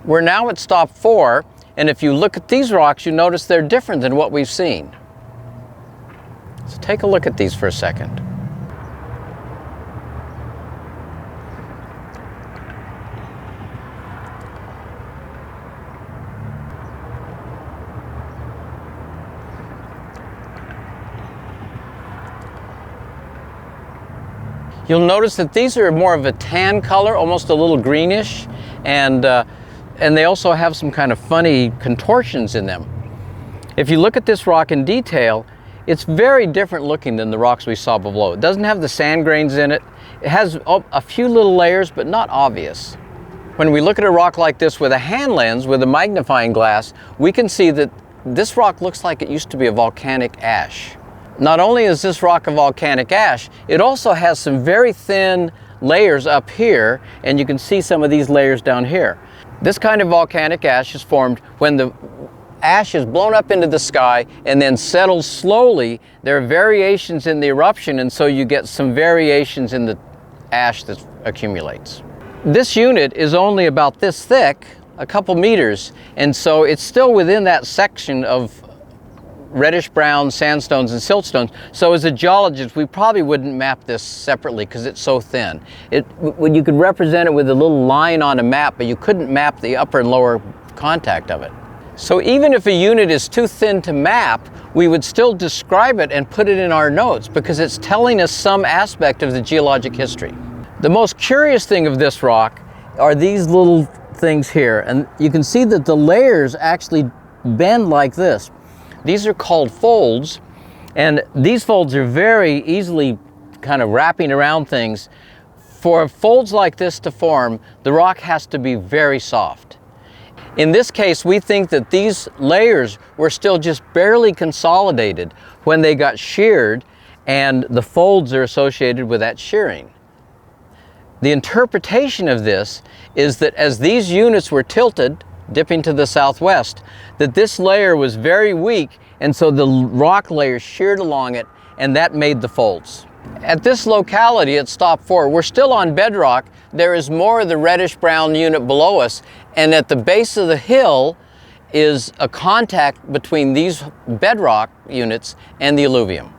We're now at stop 4, and if you look at these rocks, you notice they're different than what we've seen. So take a look at these for a second. You'll notice that these are more of a tan color, almost a little greenish, and they also have some kind of funny contortions in them. If you look at this rock in detail, it's very different looking than the rocks we saw below. It doesn't have the sand grains in it. It has a few little layers, but not obvious. When we look at a rock like this with a hand lens, with a magnifying glass, we can see that this rock looks like it used to be a volcanic ash. Not only is this rock a volcanic ash, it also has some very thin layers up here, and you can see some of these layers down here. This kind of volcanic ash is formed when the ash is blown up into the sky and then settles slowly. There are variations in the eruption, and so you get some variations in the ash that accumulates. This unit is only about this thick, a couple meters, and so it's still within that section of reddish brown sandstones and siltstones. So as a geologist, we probably wouldn't map this separately because it's so thin. You could represent it with a little line on a map, but you couldn't map the upper and lower contact of it. So even if a unit is too thin to map, we would still describe it and put it in our notes because it's telling us some aspect of the geologic history. The most curious thing of this rock are these little things here, and you can see that the layers actually bend like this. These are called folds, and these folds are very easily kind of wrapping around things. For folds like this to form, the rock has to be very soft. In this case, we think that these layers were still just barely consolidated when they got sheared, and the folds are associated with that shearing. The interpretation of this is that as these units were tilted, dipping to the southwest, that this layer was very weak, and so the rock layer sheared along it, and that made the folds. At this locality at stop 4, we're still on bedrock. There is more of the reddish brown unit below us, and at the base of the hill is a contact between these bedrock units and the alluvium.